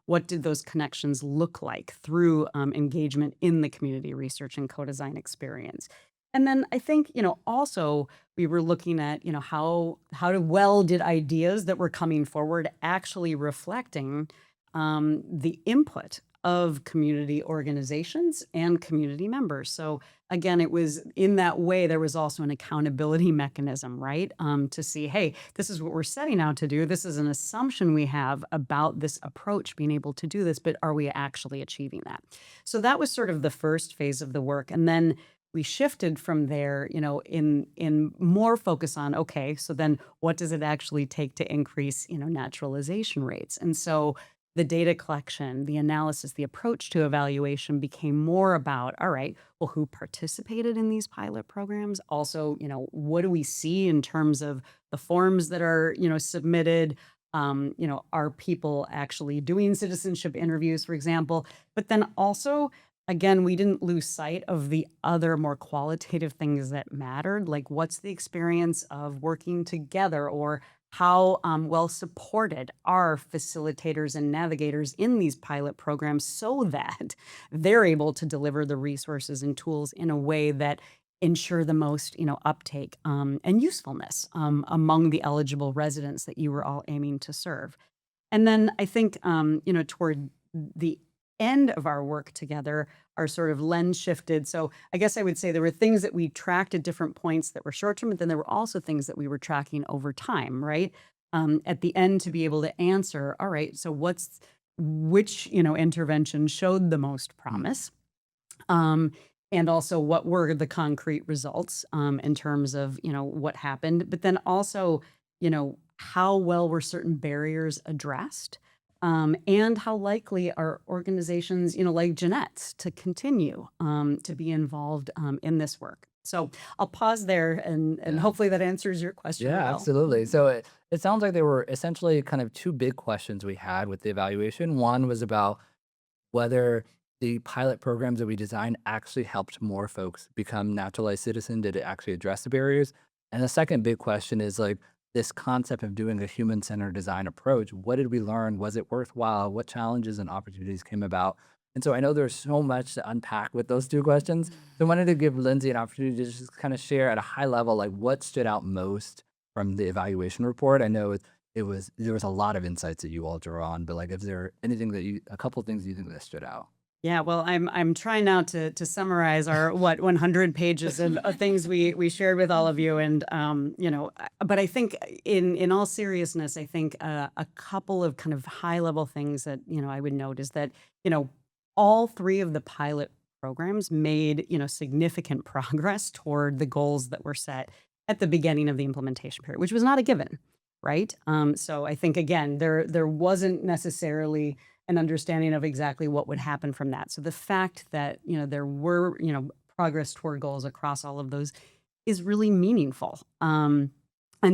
What did those connections look like through engagement in the community research and co-design experience? And then I think, also we were looking at, well did ideas that were coming forward actually reflecting the input of community organizations and community members. So again, it was in that way, there was also an accountability mechanism, right? To see, hey, this is what we're setting out to do. This is an assumption we have about this approach being able to do this, but are we actually achieving that? So that was sort of the first phase of the work. And then we shifted from there, in more focus on, okay, so then what does it actually take to increase, naturalization rates? And so the data collection, the analysis, the approach to evaluation became more about, all right, well, who participated in these pilot programs? Also, what do we see in terms of the forms that are, submitted? Are people actually doing citizenship interviews, for example? But then also, again, we didn't lose sight of the other more qualitative things that mattered, like what's the experience of working together, or how well supported are facilitators and navigators in these pilot programs so that they're able to deliver the resources and tools in a way that ensure the most, uptake and usefulness among the eligible residents that you were all aiming to serve. And then I think, toward the end of our work together, our sort of lens shifted. So I guess I would say there were things that we tracked at different points that were short term, but then there were also things that we were tracking over time, right? At the end to be able to answer, all right, so which, intervention showed the most promise? And also what were the concrete results in terms of, what happened, but then also, how well were certain barriers addressed? And how likely are organizations, like Jeanette's, to continue to be involved in this work? So I'll pause there, and Yeah. hopefully that answers your question Yeah, well. absolutely. So it sounds like there were essentially kind of two big questions we had with the evaluation. One was about whether the pilot programs that we designed actually helped more folks become naturalized citizen. Did it actually address the barriers? And the second big question is like this concept of doing a human-centered design approach. What did we learn? Was it worthwhile? What challenges and opportunities came about? And so I know there's so much to unpack with those two questions. So I wanted to give Lindsay an opportunity to just kind of share at a high level, like what stood out most from the evaluation report. I know there was a lot of insights that you all drew on, but like, is there anything a couple of things you think that stood out? Yeah, well, I'm trying now to summarize our 100 pages of things we shared with all of you, and but I think in all seriousness, I think a couple of kind of high level things that I would note is that all three of the pilot programs made significant progress toward the goals that were set at the beginning of the implementation period, which was not a given, right? So I think again there wasn't necessarily an understanding of exactly what would happen from that. So the fact that, there were, progress toward goals across all of those is really meaningful. And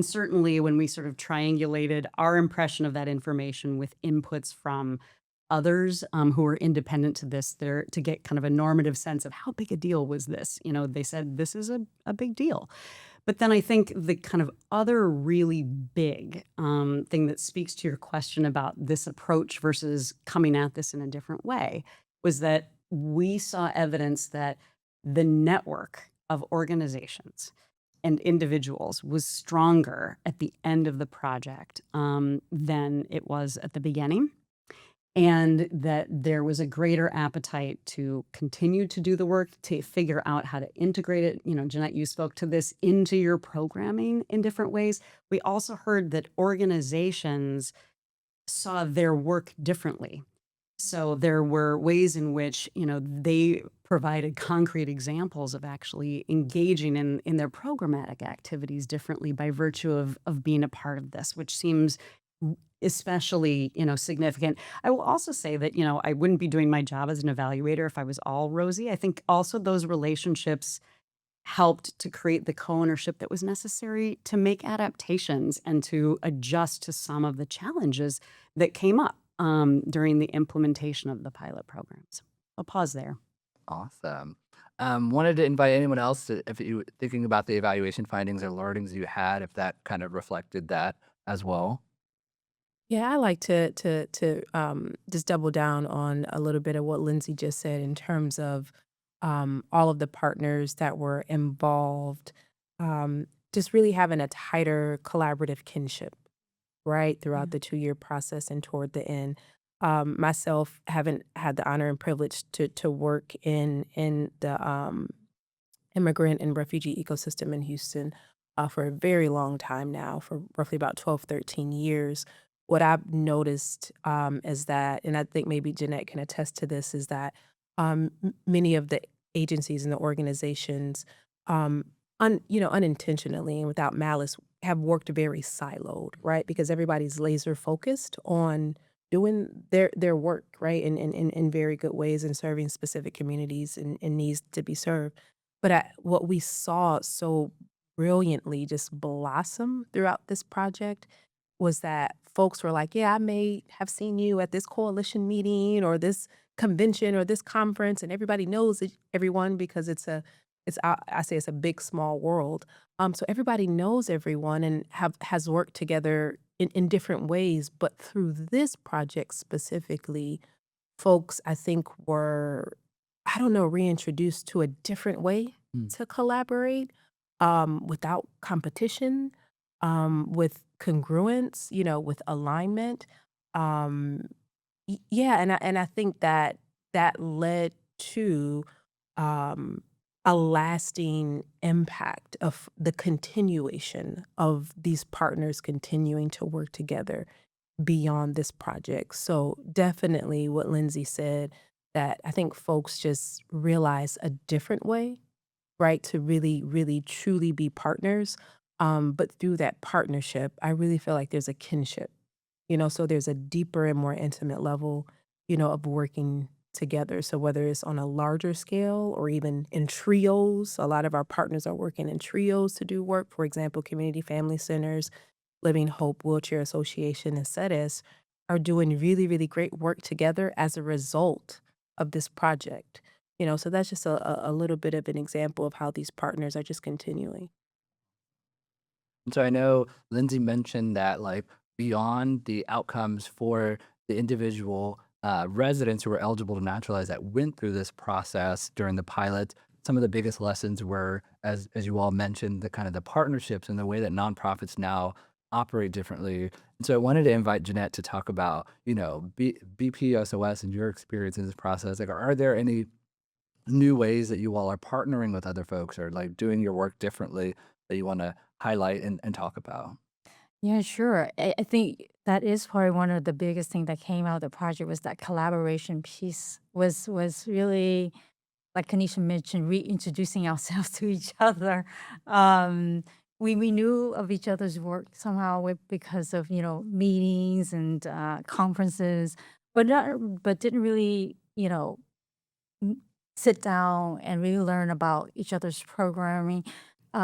certainly when we sort of triangulated our impression of that information with inputs from others who were independent to this, there to get kind of a normative sense of how big a deal was this. They said this is a big deal. But then I think the kind of other really big thing that speaks to your question about this approach versus coming at this in a different way was that we saw evidence that the network of organizations and individuals was stronger at the end of the project than it was at the beginning. and that there was a greater appetite to continue to do the work, to figure out how to integrate it. Jeanette, you spoke to this into your programming in different ways. We also heard that organizations saw their work differently. So there were ways in which, they provided concrete examples of actually engaging in their programmatic activities differently by virtue of being a part of this, which seems especially, significant. I will also say that, I wouldn't be doing my job as an evaluator if I was all rosy. I think also those relationships helped to create the co-ownership that was necessary to make adaptations and to adjust to some of the challenges that came up during the implementation of the pilot programs. I'll pause there. Awesome. Wanted to invite anyone else to, if you thinking about the evaluation findings or learnings you had, if that kind of reflected that as well. Yeah, I like to just double down on a little bit of what Lindsay just said in terms of all of the partners that were involved, just really having a tighter collaborative kinship, right, throughout the 2-year process and toward the end. Myself, haven't had the honor and privilege to work in the immigrant and refugee ecosystem in Houston for a very long time now, for roughly about 12, 13 years. What I've noticed is that, and I think maybe Jeanette can attest to this, is that many of the agencies and the organizations, unintentionally and without malice, have worked very siloed, right? Because everybody's laser focused on doing their work, right, in very good ways and serving specific communities and needs to be served. But what we saw so brilliantly just blossom throughout this project was that folks were like, "Yeah, I may have seen you at this coalition meeting or this convention or this conference," and everybody knows everyone because I say it's a big small world. So everybody knows everyone and has worked together in different ways. But through this project specifically, folks, I think, were, I don't know, reintroduced to a different way Mm. to collaborate, without competition, with congruence, with alignment. Um, yeah, and I think that that led to um, a lasting impact of the continuation of these partners continuing to work together beyond this project. So definitely what Lindsay said, that I think folks just realize a different way, right, to really, really, truly be partners. But through that partnership, I really feel like there's a kinship, so there's a deeper and more intimate level, of working together. So whether it's on a larger scale or even in trios, a lot of our partners are working in trios to do work. For example, community family centers, Living Hope Wheelchair Association, and SEDES are doing really, really great work together as a result of this project. So that's just a little bit of an example of how these partners are just continuing. And so I know Lindsay mentioned that, like, beyond the outcomes for the individual residents who were eligible to naturalize that went through this process during the pilot, some of the biggest lessons were, as you all mentioned, the kind of the partnerships and the way that nonprofits now operate differently. And so I wanted to invite Jeanette to talk about, BPSOS and your experience in this process. Like, are there any new ways that you all are partnering with other folks or like doing your work differently that you want to highlight and talk about? Yeah, sure. I think that is probably one of the biggest thing that came out of the project was that collaboration piece was really, like Kanisha mentioned, reintroducing ourselves to each other. Um, we knew of each other's work somehow because of meetings and conferences, but didn't really m- sit down and really learn about each other's programming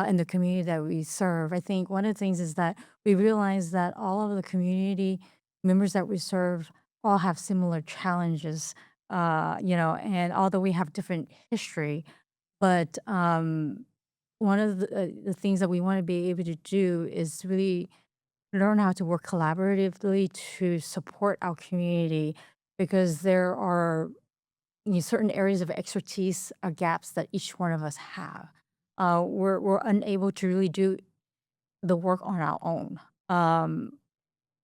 in the community that we serve. I think one of the things is that we realize that all of the community members that we serve all have similar challenges, and although we have different history, but one of the things that we want to be able to do is really learn how to work collaboratively to support our community because there are certain areas of expertise or gaps that each one of us have. We're unable to really do the work on our own,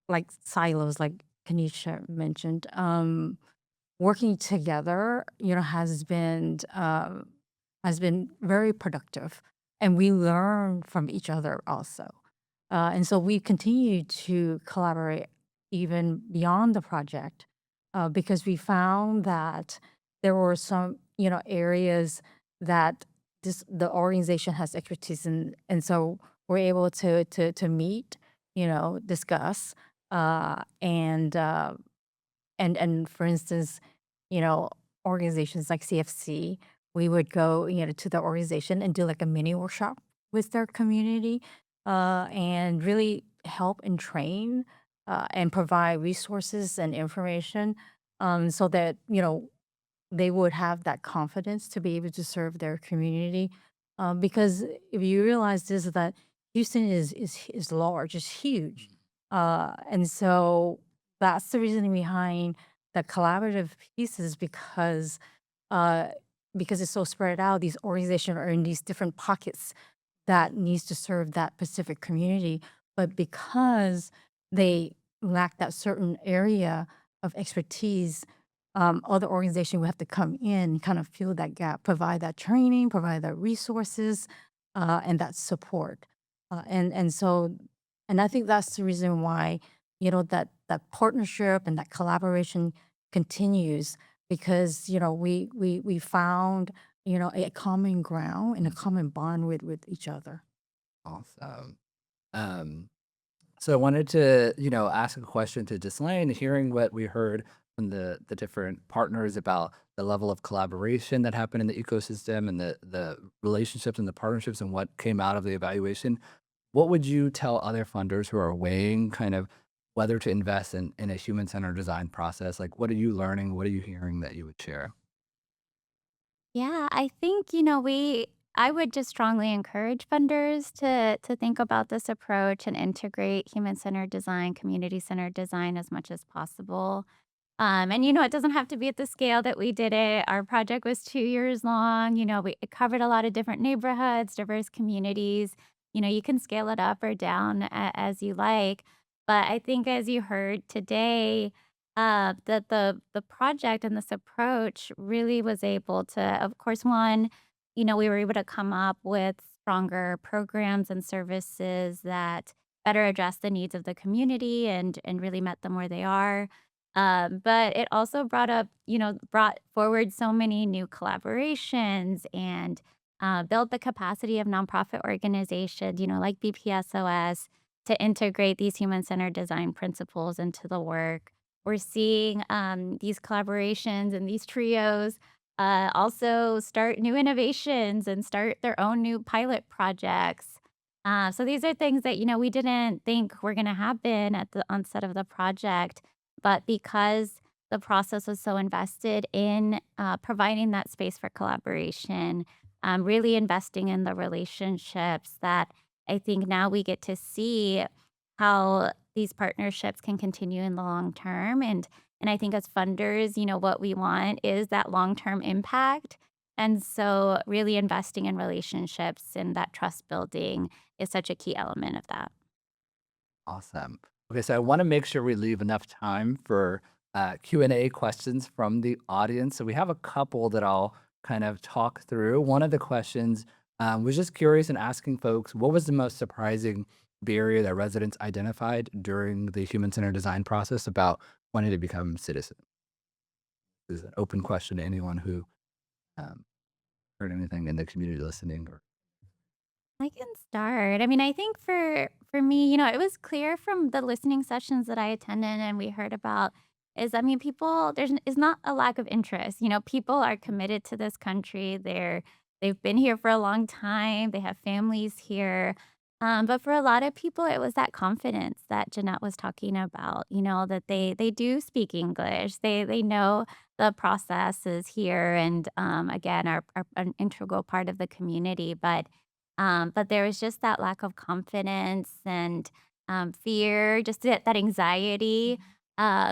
like silos, like Kanisha mentioned, working together, has been very productive, and we learn from each other also. And so we continue to collaborate even beyond the project, because we found that there were some, areas that the organization has expertise in, and so we're able to meet, discuss, and for instance, you know, organizations like CFC, we would go, to the organization and do like a mini workshop with their community, and really help and train, and provide resources and information, so that, they would have that confidence to be able to serve their community. Because if you realize this, that Houston is large, it's huge, and so that's the reasoning behind the collaborative pieces, uh, because it's so spread out. These organizations are in these different pockets that needs to serve that specific community, but because they lack that certain area of expertise, other organization will have to come in, kind of fill that gap, provide that training, provide that resources, and that support. And I think that's the reason why, that partnership and that collaboration continues, because, we found, a common ground and a common bond with each other. Awesome. Um, so I wanted to, ask a question to Ghislaine, hearing what we heard from the different partners about the level of collaboration that happened in the ecosystem and the relationships and the partnerships and what came out of the evaluation. What would you tell other funders who are weighing kind of whether to invest in a human-centered design process? Like, what are you learning? What are you hearing that you would share? Yeah, I think, I would just strongly encourage funders to think about this approach and integrate human-centered design, community-centered design as much as possible. And it doesn't have to be at the scale that we did it. Our project was 2 years long. It covered a lot of different neighborhoods, diverse communities. You can scale it up or down as you like. But I think, as you heard today, that the project and this approach really was able to, of course, one, we were able to come up with stronger programs and services that better address the needs of the community and really met them where they are. But it also brought forward so many new collaborations and built the capacity of nonprofit organizations, like BPSOS, to integrate these human centered design principles into the work. We're seeing these collaborations and these trios also start new innovations and start their own new pilot projects. So these are things that we didn't think were going to happen at the onset of the project, but because the process was so invested in providing that space for collaboration, really investing in the relationships, that I think now we get to see how these partnerships can continue in the long term. And I think, as funders, what we want is that long term impact. And so really investing in relationships and that trust building is such a key element of that. Awesome. Okay, so I want to make sure we leave enough time for Q&A questions from the audience. So we have a couple that I'll kind of talk through. One of the questions was just curious and asking folks, what was the most surprising barrier that residents identified during the human-centered design process about wanting to become citizens? This is an open question to anyone who um, heard anything in the community listening. Or I can start. I mean, I think for me, it was clear from the listening sessions that I attended and we heard about, is, I mean, people, is not a lack of interest. People are committed to this country. They've been here for a long time. They have families here. But for a lot of people, it was that confidence that Jeanette was talking about. That they do speak English. They know the process is here, and again, are an integral part of the community. But there was just that lack of confidence and fear, just that anxiety,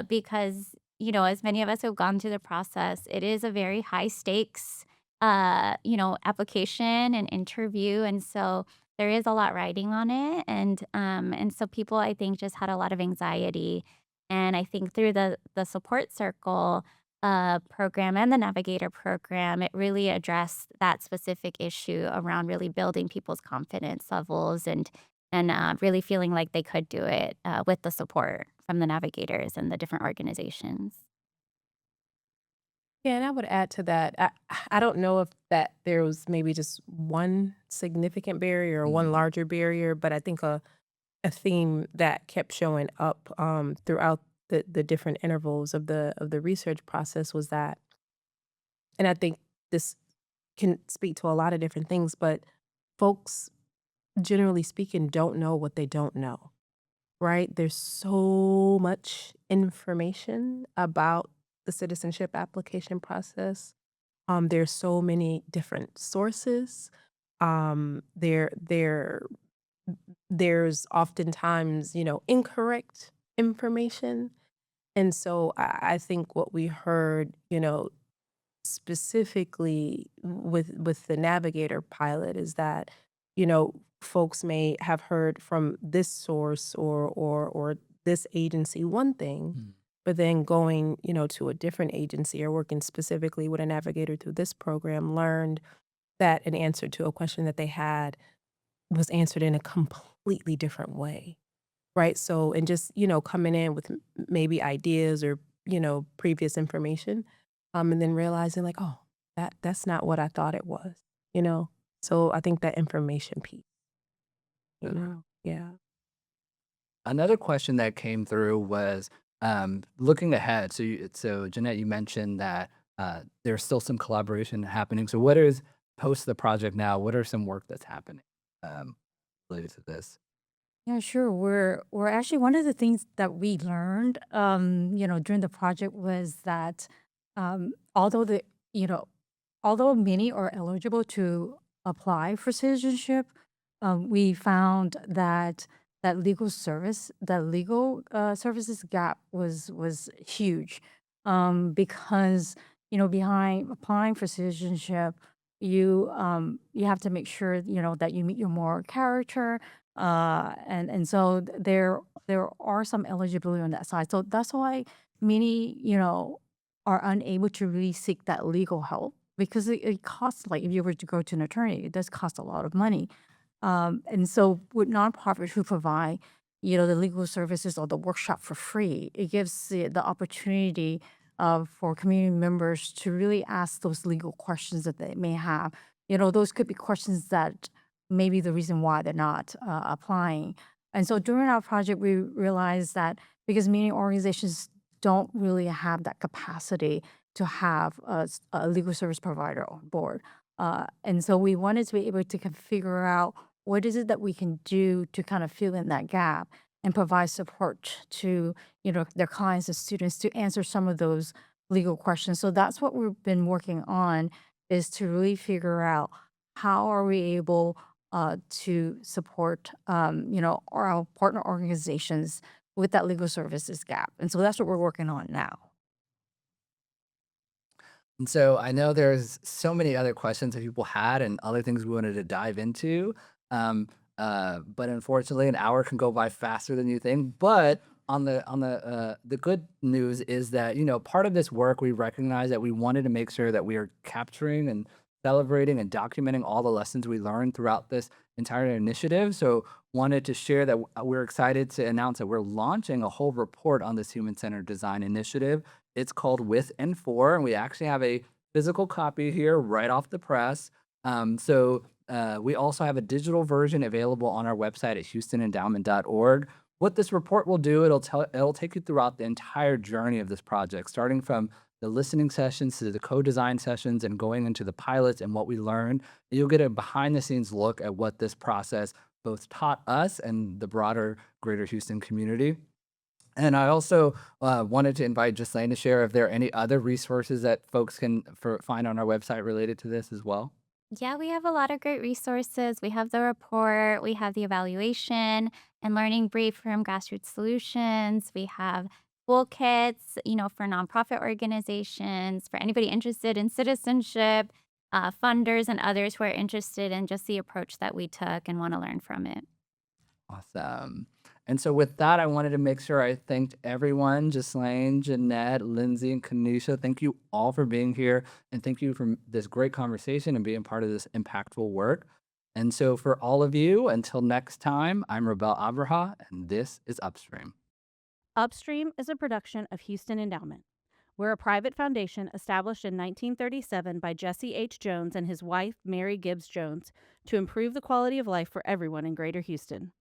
because, as many of us have gone through the process, it is a very high stakes, application and interview. And so there is a lot riding on it. And so people, I think, just had a lot of anxiety. And I think through the support circle program and the Navigator program, it really addressed that specific issue around really building people's confidence levels and really feeling like they could do it with the support from the Navigators and the different organizations. Yeah, and I would add to that, I don't know if that there was maybe just one significant barrier or one Mm, larger barrier, but I think a theme that kept showing up, throughout the different intervals of the research process was that, and I think this can speak to a lot of different things, but folks, generally speaking, don't know what they don't know, right? There's so much information about the citizenship application process. There's so many different sources. There there's oftentimes, incorrect information. And so I think what we heard, specifically with the Navigator pilot is that, folks may have heard from this source or this agency one thing, mm. but then going, to a different agency or working specifically with a navigator through this program, learned that an answer to a question that they had was answered in a completely different way, right? So, and just, coming in with maybe ideas or, previous information, and then realizing like, oh, that's not what I thought it was, you know? So I think that information piece, yeah. Another question that came through was looking ahead. So Jeanette, you mentioned that there's still some collaboration happening. So what is post the project now? What are some work that's happening um, related to this? Yeah, sure. We're actually one of the things that we learned, during the project was that, although you know, although many are eligible to apply for citizenship, we found that that legal services gap was huge, because behind applying for citizenship, you have to make sure that you meet your moral character, and so there are some eligibility on that side. So that's why many are unable to really seek that legal help because it costs, like if you were to go to an attorney, it does cost a lot of money. And so with nonprofits who provide, the legal services or the workshop for free, it gives the opportunity for community members to really ask those legal questions that they may have. Those could be questions that may be the reason why they're not applying. And so during our project, we realized that because many organizations don't really have that capacity to have a legal service provider on board. And so we wanted to be able to figure out what is it that we can do to kind of fill in that gap and provide support to their clients and students to answer some of those legal questions. So that's what we've been working on, is to really figure out how are we able to support our partner organizations with that legal services gap. And so that's what we're working on now. And so I know there's so many other questions that people had and other things we wanted to dive into. Um, but unfortunately, an hour can go by faster than you think. But on the good news is that part of this work we recognize that we wanted to make sure that we are capturing and celebrating and documenting all the lessons we learned throughout this entire initiative. So wanted to share that we're excited to announce that we're launching a whole report on this human-centered design initiative. It's called With and For, and we actually have a physical copy here right off the press. We also have a digital version available on our website at houstonendowment.org. What this report will do, it'll take you throughout the entire journey of this project, starting from the listening sessions to the co-design sessions and going into the pilots and what we learned. You'll get a behind the scenes look at what this process both taught us and the broader Greater Houston community. And I also wanted to invite Ghislaine to share if there are any other resources that folks can find on our website related to this as well. Yeah, we have a lot of great resources. We have the report, we have the evaluation and learning brief from Grassroots Solutions. We have toolkits, for nonprofit organizations, for anybody interested in citizenship, funders and others who are interested in just the approach that we took and want to learn from it. Awesome. And so with that, I wanted to make sure I thanked everyone, Ghislaine, Jeanette, Lindsay, and Kanisha. Thank you all for being here. And thank you for this great conversation and being part of this impactful work. And so for all of you, until next time, I'm Rebel Abraha, and this is Upstream. Upstream is a production of Houston Endowment. We're a private foundation established in 1937 by Jesse H. Jones and his wife, Mary Gibbs Jones, to improve the quality of life for everyone in Greater Houston.